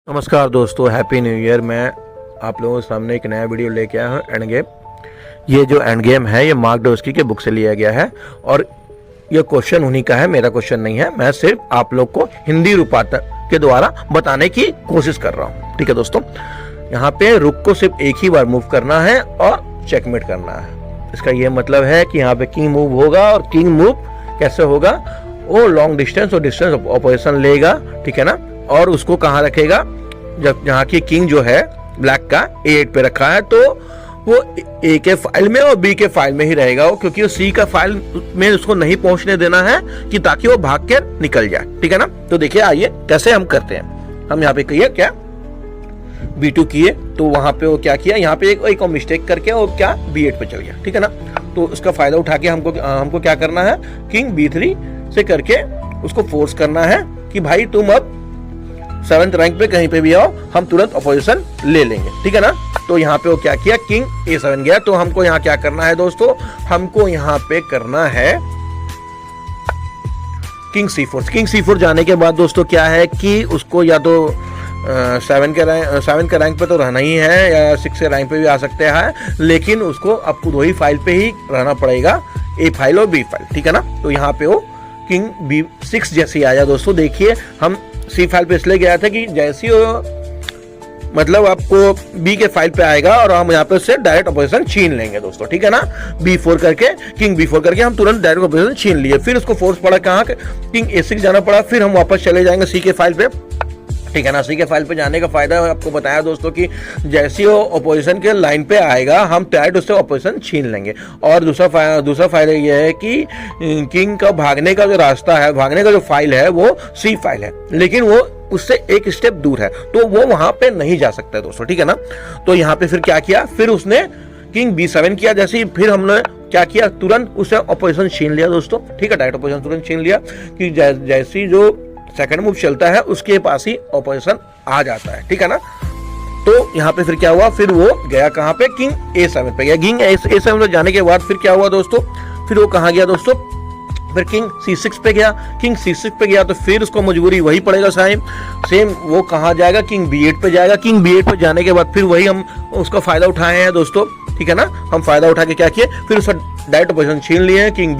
नमस्कार दोस्तों, happy new year. मैं आप लोगों के सामने एक नया वीडियो लेके आया हूँ, एंड गेम। ये जो एंड गेम है ये मार्क डोस्की के बुक से लिया गया है और ये क्वेश्चन उन्हीं का है, मेरा क्वेश्चन नहीं है। मैं सिर्फ आप लोग को हिंदी रूपांतर के द्वारा बताने की कोशिश कर रहा हूँ। ठीक है दोस्तों, यहाँ पे रुक को सिर्फ एक ही बार मूव करना है और चेकमेट करना है। इसका ये मतलब है कि यहाँ पे किंग मूव होगा और किंग मूव कैसे होगा, वो लॉन्ग डिस्टेंस और डिस्टेंस ऑपोजिशन लेगा, ठीक है ना, और उसको कहाँ रखेगा, जब यहाँ की किंग जो है ब्लैक का A8 पे रखा है तो वो A के फाइल में और B के फाइल में ही रहेगा वो, क्योंकि वो C का फाइल में उसको नहीं पहुंचने देना है कि ताकि वो भाग के निकल जाए। ठीक है ना, तो देखिए आइए कैसे हम करते हैं। हम यहाँ पे किए क्या, B2 किए तो वहां पे वो क्या किया, यहाँ पे एक मिस्टेक करके वो क्या B8 पे चल गया। ठीक है ना, तो उसका फायदा उठा के हमको क्या करना है, किंग B3 से करके उसको फोर्स करना है कि भाई तुम अब 7th रैंक पे कहीं पे भी आओ, हम तुरंत अपोजिशन ले लेंगे। ठीक है ना, तो यहाँ पे वो क्या किया, किंग A7 गया। तो हमको यहाँ क्या करना है दोस्तों, हमको यहाँ पे करना है किंग C4। किंग C4 जाने के बाद दोस्तों क्या है कि उसको या तो 7 के रैंक पे तो रहना ही है या 6 के रैंक पे भी आ सकते हैं, लेकिन उसको अब खुद वही फाइल पे ही रहना पड़ेगा, A फाइल और B फाइल। ठीक है ना, तो यहाँ पे वो किंग B6 जैसे ही आया दोस्तों। देखिए हम C फाइल पे इसलिए गया था कि जैसे ही मतलब आपको B के फाइल पे आएगा और हम यहाँ पे उससे डायरेक्ट अपोजिशन छीन लेंगे दोस्तों। ठीक है ना, B4 करके किंग B4 करके हम तुरंत डायरेक्ट अपोजिशन छीन लिए। फिर उसको फोर्स पड़ा कहाँ, किंग A6 जाना पड़ा, फिर हम वापस चले जाएंगे C के फाइल पे। ठीक है ना, C के फाइल पे जाने का फायदा आपको बताया दोस्तों कि जैसे वो ऑपोजिशन के लाइन पे आएगा हम डायरेक्ट उससे ऑपोजिशन छीन लेंगे। और दूसरा फायदा ये है कि किंग का भागने का जो रास्ता है, भागने का जो फाइल है वो C फाइल है, लेकिन वो उससे एक स्टेप दूर है तो वो वहां पे नहीं जा सकता है दोस्तों। ठीक है ना, तो यहाँ पे फिर क्या किया, फिर उसने किंग B7 किया जैसे ही, फिर हमने क्या किया, तुरंत उसे ऑपोजिशन छीन लिया दोस्तों। ठीक है, डायरेक्ट ऑपोजिशन तुरंत छीन लिया कि जैसी जो सेकंड मूव चलता है उसके पास ही ऑपोजिशन आ जाता है। ठीक है ना, तो यहाँ पे फिर क्या हुआ, फिर वो गया कहाँ पे, किंग A7 पे गया। किंग A7 पे जाने के बाद फिर क्या हुआ दोस्तों, फिर वो कहाँ गया दोस्तों, फिर किंग C6 पे गया। किंग C6 पे गया तो फिर उसको मजबूरी वही पड़ेगा सेम वो कहाँ जाएगा, किंग B8 पे जाएगा। किंग B8 पे जाने के बाद फिर वही हम उसका फायदा उठाए हैं दोस्तों। ठीक है ना, हम फायदा उठा के क्या किए, फिर उसका डायरेक्ट ऑपोजिशन छीन लिए किंग